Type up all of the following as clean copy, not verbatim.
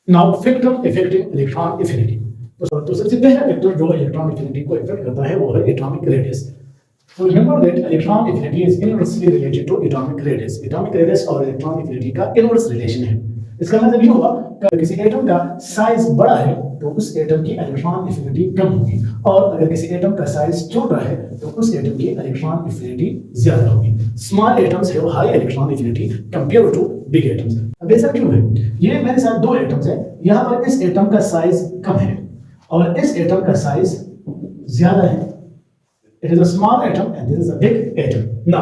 Now factor affecting electron affinity. तो सबसे पहला फैक्टर जो इलेक्ट्रॉन एफिनिटी को इफेक्ट करता है वो है atomic radius. So remember that electron affinity is inversely related to atomic radius. Atomic radius और electron affinity का inverse relation है। इसका मतलब ये होगा कि किसी एटम का साइज बड़ा है तो उस एटम की इलेक्ट्रॉन एफिनिटी कम होगी, और अगर किसी एटम का साइज छोटा है तो उस एटम की इलेक्ट्रॉन एफिनिटी ज्यादा होगी। Small atoms have high electron affinity compare to big atoms. अब ऐसा क्यों है? ये मेरे साथ दो एटम्स है, यहाँ पर इस एटम का साइज कम है और इस एटम का साइज ज्यादा है। It is a small atom and this is a big atom. Now,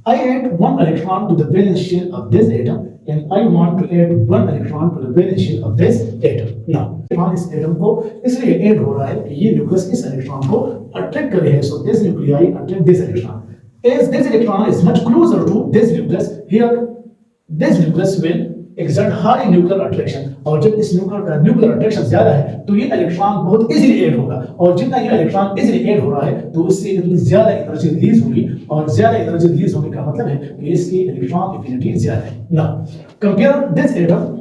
I add one electron to the valence shell of this atom and I want to add one electron to the valence shell of this atom. Now, electron इस atom को इसलिए add हो रहा है कि ये nucleus इस electron को attract कर रहे हैं. So this nuclei attract this electron. As this electron is much closer to this nucleus, here this nucleus will exert high nuclear attraction. और जब इस nuclear attraction ज्यादा है तो ये इलेक्ट्रॉन बहुत इजीली ऐड होगा, और जितना ये इलेक्ट्रॉन इजीली ऐड हो रहा है तो उससे इतनी ज्यादा एनर्जी रिलीज होगी, और ज्यादा एनर्जी रिलीज होने का मतलब है कि इसकी इलेक्ट्रॉन एफिनिटी ज्यादा है। Now compare this atom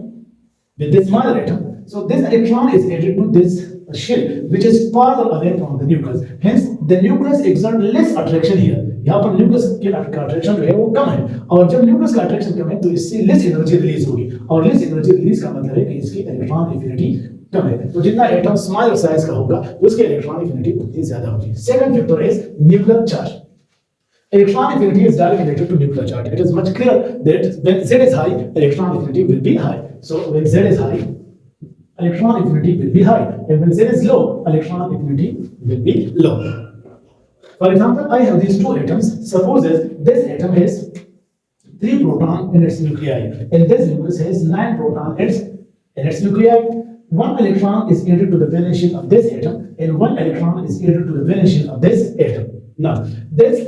with this smaller atom. So this electron is added to this shell which is farther away from the nucleus. Hence the nucleus exert less attraction here. यहाँ पर nucleus के attraction जो है वो कम है, और जब nucleus का अट्रैक्शन कम है तो इससे लेस एनर्जी रिलीज होगी, और लेस एनर्जी रिलीज का मतलब है कि इसकी इलेक्ट्रॉन एफिनिटी कम है। तो जितना एटम स्मॉलर साइज का होगा उसकी इलेक्ट्रॉन एफिनिटी उतनी ज्यादा होगी। Second factor is nuclear charge. Electron affinity is directly related to nuclear charge. It is much clear that when Z is high, electron affinity will be high. So when Z is high, electron affinity will be high, and when Z is low, electron affinity will be low. For example, I have these two atoms. Suppose this atom has 3 protons in its nuclei, and this nucleus has 9 protons in its nuclei. One electron is added to the valence shell of this atom, and one electron is added to the valence shell of this atom. Now, this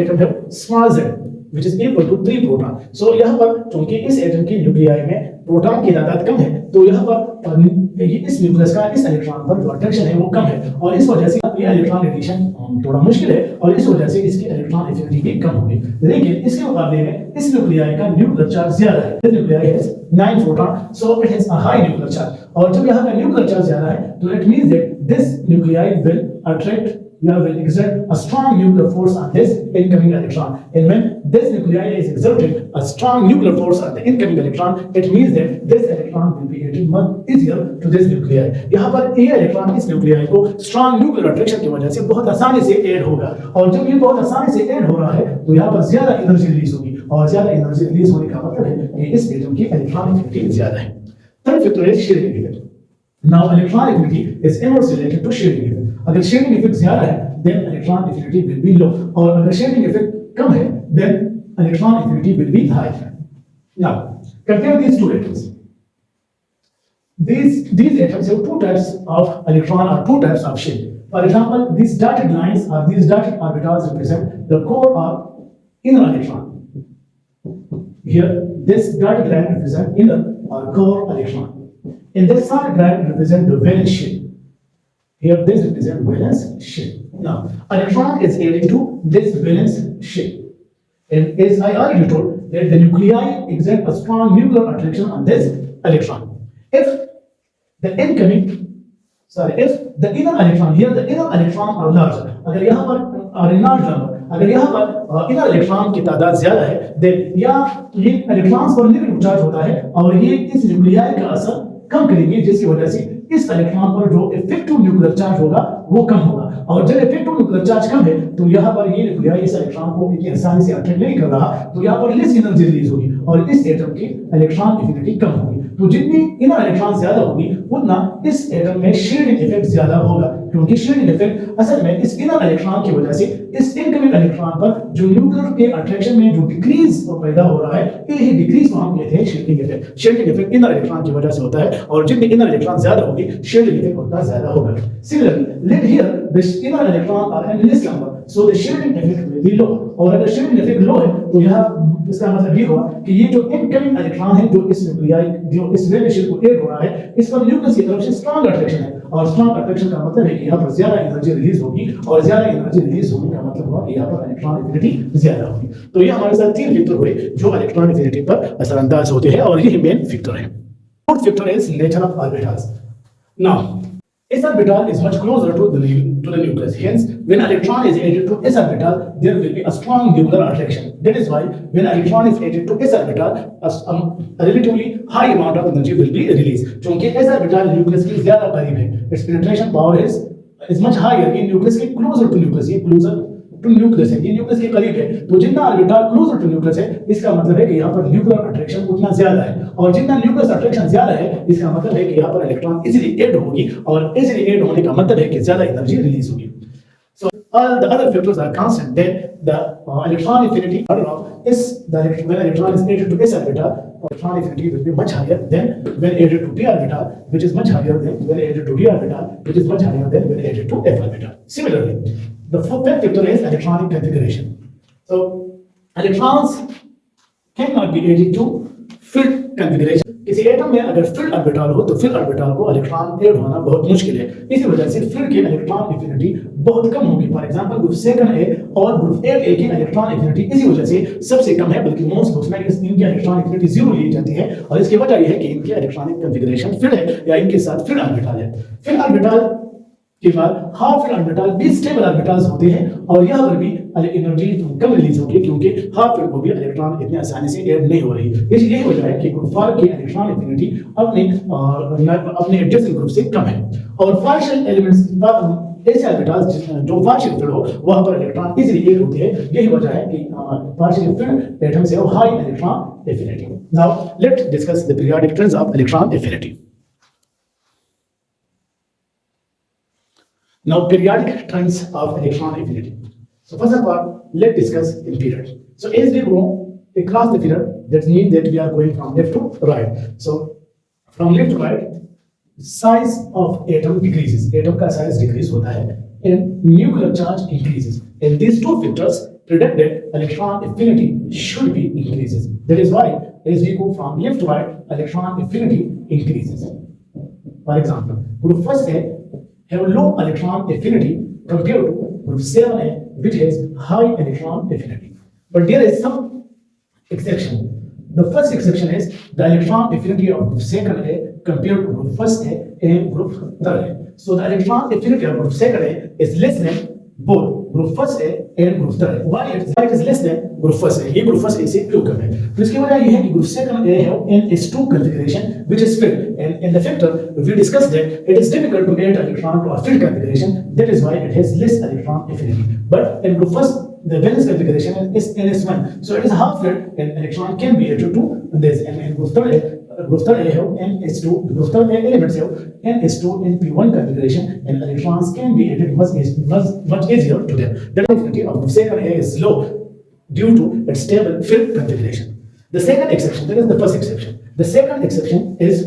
atom have small z, which is equal to 3 proton. So यहाँ पर चूंकि इस atom की nuclei में proton की तादाद कम है, तो यहाँ पर इस न्यूक्लियस का इस इलेक्ट्रॉन पर जो अट्रैक्शन है वो कम है, और इस वजह से ये इलेक्ट्रॉन एडिशन थोड़ा मुश्किल है, और इस वजह से इसकी इलेक्ट्रॉन एफिनिटी भी कम होगी। लेकिन इसके मुकाबले में इस न्यूक्लियाई का न्यूक्लियर चार्ज ज्यादा है। This nuclei has 9 proton, so it has a high nuclear charge, और जब यहाँ का न्यूक्लियर चार्ज ज्यादा है तो it means that this nuclei will attract will exert a strong nuclear force on this incoming electron, and when this nuclei is exerted a strong nuclear force on the incoming electron, it means that this electron will be added much easier to this nuclei. यहाँ पर ये electron इस nuclei को strong nuclear attraction की वजह से बहुत आसानी से ऐड होगा, और जब ये बहुत आसानी से ऐड हो रहा है तो यहाँ पर ज्यादा एनर्जी रिलीज होगी, और ज्यादा एनर्जी रिलीज होने का मतलब है कि इस एटम की इलेक्ट्रॉन एफिनिटी ज्यादा है। थर्ड फैक्टर है sharing effect. Now electron affinity is inversely related to shearing effect. अगर शेयरिंग इफेक्ट ज्यादा है then electron affinity will be low, और अगर शेयरिंग इफेक्ट कम है then electron affinity will be high. Now compare these two atoms. These atoms have two types of electron or two types of shell. For example, these dotted lines or these dotted orbitals represent the core or inner electron. Here this dotted line represents inner or core electron. In this solid line represent the valence shell. Here this represents valence shell. Now electron is added to this valence shell, and as I already told that the nuclei exert a strong nuclear attraction on this electron. If the inner electron, here the inner electron are larger, अगर यहाँ पर large number, अगर यहाँ पर inner electron की तादाद ज्यादा है then या ये इलेक्ट्रॉन्स पर नेगेटिव चार्ज होता है, और ये इस न्यूक्लियाई का असर कम करेंगे, जिसकी वजह से इस इलेक्ट्रॉन पर जो इफेक्टिव न्यूक्लियर चार्ज होगा वो कम होगा, और जब इफेक्टिव न्यूक्लियर चार्ज कम है तो यहाँ पर ये न्यूक्लियाई इस इलेक्ट्रॉन को इतनी आसानी से अट्रैक्ट नहीं कर रहा, तो यहाँ पर लेस एनर्जी रिलीज होगी और इस एटम की इलेक्ट्रॉन एफिनिटी कम होगी। तो जितनी इनर इलेक्ट्रॉन ज्यादा होगी उतना इस एटम में शेयरिंग इफेक्ट ज्यादा होगा, क्योंकि शेयरिंग इफेक्ट असल में इस इनर इलेक्ट्रॉन की वजह से इस इनकमिंग इलेक्ट्रॉन पर जो न्यूक्लियर के अट्रैक्शन में जो डिक्रीज पैदा हो रहा है, यही डिक्रीज को हम कहते हैं sharing effect. Sharing effect inner electron की वजह से होता है, और जितनी इनर इलेक्ट्रॉन ज्यादा होगी शेयरिंग इफेक्ट उतना ज्यादा होगा। Similarly let here this inner electron are in less number, so the sharing effect will be low, और अगर शेयरिंग इफेक्ट लो है तो यहाँ इसका मतलब ये हुआ कि ये जो इनकमिंग इलेक्ट्रॉन है जो इस न्यूक्लियाई जो इस वैलेंस शेल को ऐड हो रहा है, इस पर न्यूक्लियस की तरफ से स्ट्रांग अट्रैक्शन है, और स्ट्रांग अट्रैक्शन का मतलब है कि यहाँ पर ज्यादा एनर्जी रिलीज होगी, और ज्यादा एनर्जी रिलीज होने का मतलब हुआ कि यहाँ पर इलेक्ट्रॉन एफिनिटी ज्यादा होगी। तो ये हमारे साथ 3 फैक्टर हुए जो इलेक्ट्रॉन एफिनिटी पर असरअंदाज होते हैं, और यही मेन फैक्टर है। Fourth factor is nature of orbitals. Now, s orbital is much closer to the nucleus. Hence, when electron is added to s orbital, there will be a strong nuclear attraction. That is why when electron is added to s orbital, a relatively high amount of energy will be released. क्योंकि s orbital nucleus के ज़्यादा करीब है. Its penetration power is much higher. ये nucleus के closer to nucleus. ये closer to nucleus है, ये न्यूक्लियस के करीब है, तो जितना ऑर्बिटल क्लोजर टू न्यूक्लियस है, इसका मतलब है कि यहाँ पर न्यूक्लियर अट्रैक्शन उतना ज्यादा है, और जितना न्यूक्लियस अट्रैक्शन ज्यादा है, इसका मतलब है कि यहाँ पर इलेक्ट्रॉन इजीली ऐड होगी, और इजीली ऐड होने का मतलब है कि ज्यादा एनर्जी रिलीज होगी. So all the other factors are constant. Then the electron affinity is when electron is added to s orbital, electron affinity will be much higher than when added to p orbital, which is much higher than when added to d orbital, which is much higher than when added to f orbital. Similarly, the fifth factor is electronic configuration. So electrons cannot be added to filled configuration. किसी atom में अगर filled orbital हो तो filled orbital को electron add होना बहुत मुश्किल है. इसी वजह से फील्ड की इलेक्ट्रॉन एफिनिटी बहुत कम होगी. फॉर एग्जांपल ग्रुप सेकंड ए और ग्रुप 8a की इलेक्ट्रॉन एफिनिटी इसी वजह से सबसे कम है, बल्कि मोस्ट बुक्स में इनकी इलेक्ट्रॉन एफिनिटी 0 ली जाती है, और इसकी वजह यह है कि इनकी इलेक्ट्रॉनिक कॉन्फ़िगरेशन फील्ड है या इनके साथ फील्ड ऑर्बिटल है. फील्ड ऑर्बिटल के बाद हाफ फील्ड ऑर्बिटल भी स्टेबल ऑर्बिटल्स होते हैं, और यहाँ पर भी एनर्जी कम रिलीज होगी क्योंकि हाफ फील्ड को भी इलेक्ट्रॉन इतनी आसानी से ऐड नहीं हो रही. इसलिए यही वजह है कि ग्रुप 4 की इलेक्ट्रॉन एफिनिटी अपने एडजेसेंट ग्रुप से कम है, और पार्शियल एलिमेंट्स ऐसे ऑर्बिटल्स जो पार्शियल फील्ड हो वहां पर इलेक्ट्रॉन इजीली ऐड होते हैं. यही वजह है कि पार्शियल फील्ड एटम से high electron affinity. Now let's discuss the periodic trends of electron affinity. Now, periodic trends of electron affinity. So first of all, let's discuss in period. So as we go across the period, that means that we are going from left to right. So from left to right, size of atom decreases. Atom का size decrease होता है, and nuclear charge increases. And these two factors predict that electron affinity should be increases. That is why as we go from left to right, electron affinity increases. For example, group first है have low electron affinity compared to group 7a, which has high electron affinity. But there is some exception. The first exception is the electron affinity of group 2a compared to group 1a and group 3a. So the electron affinity of group 2a is less than both group 1a and group 3a. Why it is less than group 1a? ये group 1a से क्यों कम है? तो इसकी वजह ये है कि group 2a have NH2 configuration which is filled, and in the factor we discussed that it is difficult to add electron to a filled configuration. That is why it has less electron affinity. But in group 1 the valence configuration is NS1, so it is half filled and electron can be added to this. And in group 3a have NH2, group 3a elements have NH2 and P1 configuration, and electrons can be added much easier to them. The affinity of group 2a is low due to its stable filled configuration. The second exception, that is the first exception. The second exception is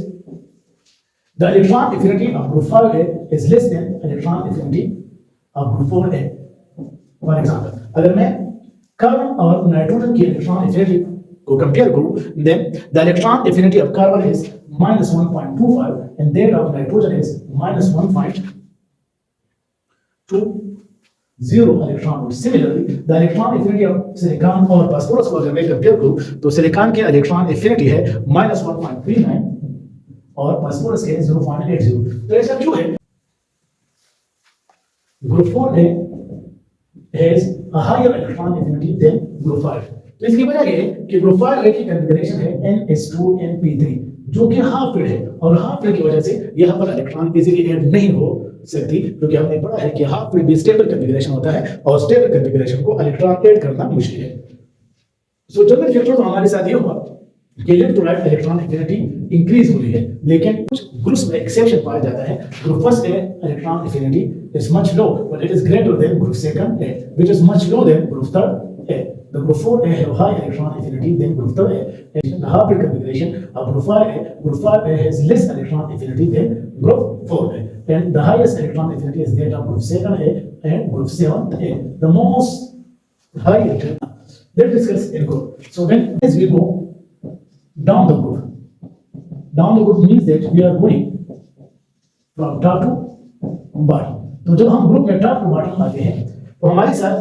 the electron affinity of group 5a is less than electron affinity of group 4a. For example, अगर मैं carbon और nitrogen की electron affinity को compare करूं, then the electron affinity of carbon is -1.25 and that of nitrogen is -1.20 electron volt. Similarly, the electron affinity of silicon और phosphorus को अगर मैं कंपेयर करूं तो सिलिकॉन के इलेक्ट्रॉन एफिनिटी है -1.39 और फास्फोरस के 0.80. तो ऐसा क्यों है? Group 4 has a higher electron affinity than group 5. तो इसकी वजह ये है कि ग्रुप 5 की कॉन्फ़िगरेशन है NH2 and P3 जो कि हाफ फील्ड है, और हाफ फील्ड की वजह से यहाँ पर इलेक्ट्रॉन इजीली ऐड नहीं हो सकती, क्योंकि हमने पढ़ा है कि हाफ फील्ड भी स्टेबल कॉन्फ़िगरेशन होता है और स्टेबल कॉन्फ़िगरेशन को इलेक्ट्रॉन ऐड करना मुश्किल है. सो जनरल फैक्टर तो हमारे साथ ये हुआ कि left to right electron affinity increase हो रही है, लेकिन कुछ ग्रुप्स में एक्सेप्शन पाया जाता है. Group first A electron affinity is much low, but it is greater than group 2a, which is much lower than group 3a. The group 4a have high electron affinity than group 3a. And the half configuration of group 5a has less electron affinity than group 4a. And the highest electron affinity is that of group 7a and group 7a. The most high electron. Let's discuss in group. So when as we go down the group means that we are going from top to bottom. तो जब हम group में top to bottom आते हैं तो हमारे साथ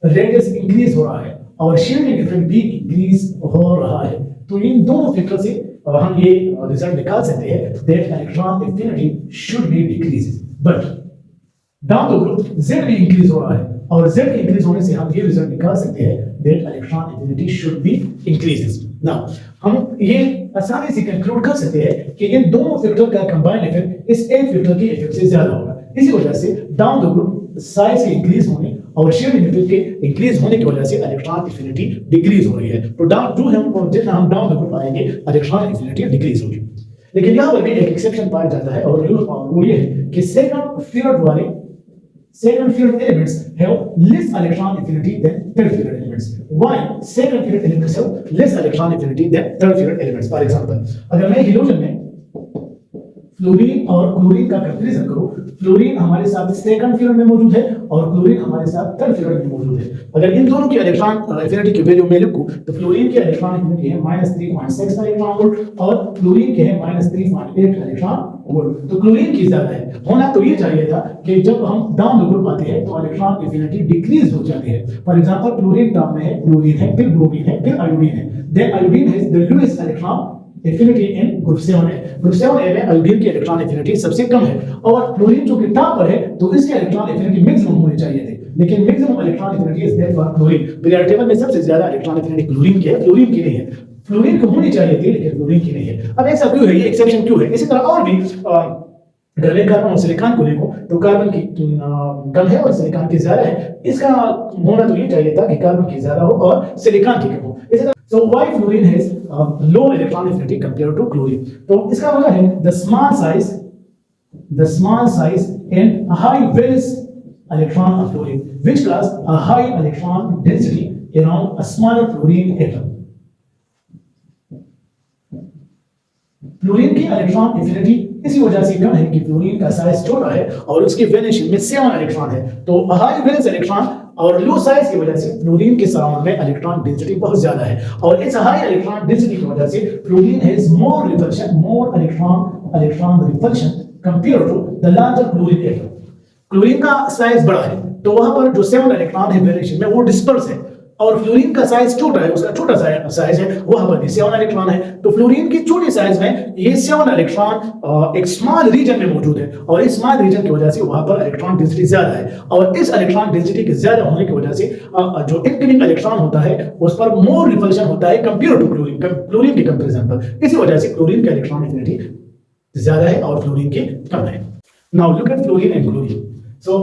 radius increase हो रहा है और शीयरिंग इफेक्ट भी इंक्रीज हो रहा है. तो इन दोनों फैक्टर से हम ये रिजल्ट निकाल सकते हैं that electron affinity should be decrease, but down the group Z भी इंक्रीज हो रहा है और Z के इंक्रीज होने से हम ये रिजल्ट निकाल सकते हैं that electron affinity should be increases. Now हम ये आसानी से कंक्लूड कर सकते हैं कि इन दोनों फैक्टर का कंबाइंड इफेक्ट इस एक फैक्टर के इफेक्ट से ज्यादा होगा। इसी वजह से डाउन द ग्रुप साइज के इंक्रीज होने और शेयरिंग इफेक्ट के इंक्रीज होने की वजह से इलेक्ट्रॉन एफिनिटी डिक्रीज हो रही है। तो जितना हम डाउन द ग्रुप आएंगे इलेक्ट्रॉन एफिनिटी डिक्रीज होगी। लेकिन यहाँ पर भी एक एक्सेप्शन पाया जाता है और वो ये है कि second field elements have less electron affinity than third field elements. Why second field elements have less electron affinity than third field elements? For example, अगर मैं हेलोजन में फ्लोरीन और क्लोरीन का कंपैरिजन करूं, फ्लोरीन हमारे साथ सेकंड फील्ड में मौजूद है और क्लोरीन हमारे साथ थर्ड फील्ड में मौजूद है। अगर इन दोनों की इलेक्ट्रॉन एफिनिटी की वैल्यू मैं लिखूं तो फ्लोरीन की इलेक्ट्रॉन एफिनिटी है -3.6 इलेक्ट्रॉन वोल्ट और क्लोरीन के है -3.8 इलेक्ट्रॉन वोल्ट। तो क्लोरीन की ज्यादा है। होना तो ये चाहिए था कि जब हम डाउन द ग्रुप आते हैं तो इलेक्ट्रॉन एफिनिटी डिक्रीज हो जाती है। फॉर एग्जांपल क्लोरीन टर्म में है क्लोरीन है, फिर ब्रोमीन है, फिर आयोडीन है। Then iodine has the lowest electron affinity in group 7A। Group 7A में आयोडीन की इलेक्ट्रॉन एफिनिटी सबसे कम है और क्लोरीन जो कि टॉप पर है तो इसके इलेक्ट्रॉन एफिनिटी मैक्सिमम होनी चाहिए थी, लेकिन maximum electron affinity is there for chlorine. Periodic table में सबसे ज्यादा इलेक्ट्रॉन एफिनिटी क्लोरीन की है, फ्लोरीन की नहीं है। फ्लोरीन को होनी चाहिए थी लेकिन फ्लोरीन की नहीं है। अब ऐसा क्यों है, ये एक्सेप्शन क्यों है? इसी तरह और भी अगर मैं कार्बन और सिलिकॉन को देखूं तो कार्बन की कम है और सिलिकॉन की ज्यादा है। इसका होना तो ये चाहिए था कि कार्बन की ज्यादा हो और सिलिकॉन की कम हो। इसी तरह so why fluorine has low electron affinity compared to chlorine? तो इसका मतलब है the small size and high valence electron of fluorine which cause a high electron density around a smaller fluorine atom. Fluorine की electron affinity इसी वजह से कम है कि फ्लोरीन का साइज छोटा है और उसके वैलेंस में 7 इलेक्ट्रॉन है। तो हाई वैलेंस इलेक्ट्रॉन और लो साइज की वजह से फ्लोरीन के सराउंड में इलेक्ट्रॉन डेंसिटी बहुत ज्यादा है और इस हाई इलेक्ट्रॉन डेंसिटी की वजह से fluorine has more electron repulsion compare to the larger chlorine atom. Chlorine का साइज बड़ा है तो वहां पर जो 7 इलेक्ट्रॉन है वैलेंस में वो डिस्पर्स है और फ्लोरीन का साइज छोटा है, उसका छोटा साइज है, वहां पर भी 7 इलेक्ट्रॉन है। तो फ्लोरीन की छोटी साइज में ये 7 इलेक्ट्रॉन एक स्मॉल रीजन में मौजूद है और इस स्मॉल रीजन की वजह से वहां पर इलेक्ट्रॉन डेंसिटी ज्यादा है और इस इलेक्ट्रॉन डेंसिटी के ज्यादा होने की वजह से जो इनकमिंग इलेक्ट्रॉन होता है उस पर मोर रिपल्शन होता है कंपेयर टू क्लोरीन के कंपैरिजन पर। इसी वजह से क्लोरीन का इलेक्ट्रॉन एफिनिटी ज्यादा है और फ्लोरीन के कम है। Now look at fluorine and chlorine. So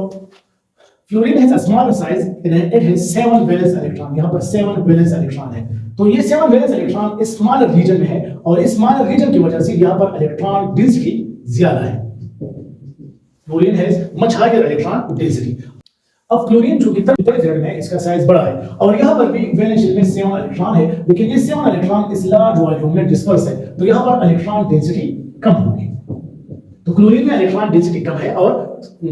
fluorine has a smaller size and it has 7 valence electron। यहाँ पर 7 valence electron है। तो ये 7 valence electron इस smaller region में है और इस smaller region की वजह से यहाँ पर इलेक्ट्रॉन डेंसिटी ज्यादा है। Fluorine has much higher electron density। अब क्लोरीन चूंकि थर्ड फील्ड में इसका साइज बड़ा है और यहाँ पर भी वैलेंस शेल में 7 इलेक्ट्रॉन है, लेकिन ये 7 इलेक्ट्रॉन इस लार्ज वॉल्यूम में डिस्पर्स है तो यहाँ पर इलेक्ट्रॉन डेंसिटी कम होगी। तो क्लोरीन में इलेक्ट्रॉन डेंसिटी कम है और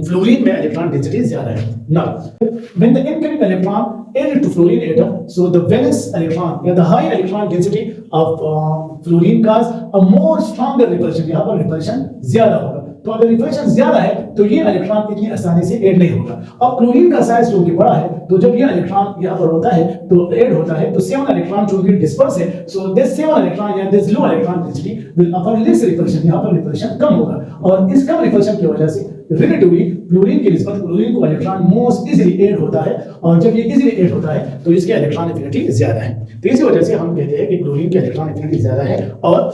फ्लोरीन में इलेक्ट्रॉन डेंसिटी ज्यादा है। Now, when the incoming electron added to fluorine atom, so the valence electron या the high electron density of fluorine cause a more stronger repulsion। यहाँ पर रिपल्शन ज्यादा होगा। तो अगर रिपल्शन ज्यादा है तो ये इलेक्ट्रॉन इतनी आसानी से ऐड नहीं होगा। अब क्लोरीन का साइज क्योंकि बड़ा है तो जब ये इलेक्ट्रॉन यहाँ पर होता है तो ऐड होता है तो 7 इलेक्ट्रॉन चूंकि डिस्पर्स है सो दिस 7 इलेक्ट्रॉन या this low electron density will offer less repulsion. यहाँ पर रिपल्शन कम होगा और इस कम रिपल्शन की वजह से रिलेटिवली फ्लोरीन की निस्बत क्लोरीन को इलेक्ट्रॉन मोस्ट इजीली ऐड होता है और जब ये इजीली ऐड होता है तो इसके इलेक्ट्रॉन एफिनिटी ज्यादा है। तो इसी वजह से हम कहते हैं कि क्लोरीन की इलेक्ट्रॉन एफिनिटी ज्यादा है और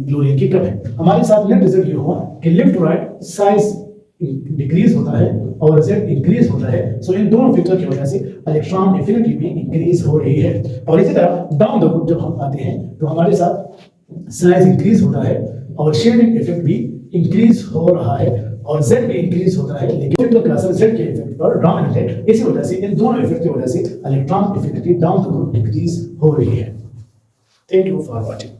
फ्लोरीन की कम है। हमारे साथ नेट रिजल्ट ये हुआ कि left to right size decrease होता है और Z इंक्रीज होता है। सो इन दोनों फैक्टर की वजह से इलेक्ट्रॉन एफिनिटी भी इंक्रीज हो रही है। और इसी तरह डाउन द ग्रुप जब हम आते हैं तो हमारे साथ साइज इंक्रीज होता है और शेडिंग इफेक्ट भी इंक्रीज हो रहा है और Z भी इंक्रीज होता है, लेकिन फैक्टर का असर Z के इफेक्ट पर डोमिनेट है। इसी वजह से इन दोनों इफेक्ट की वजह से electron affinity down the group decrease हो रही है। Thank you for watching.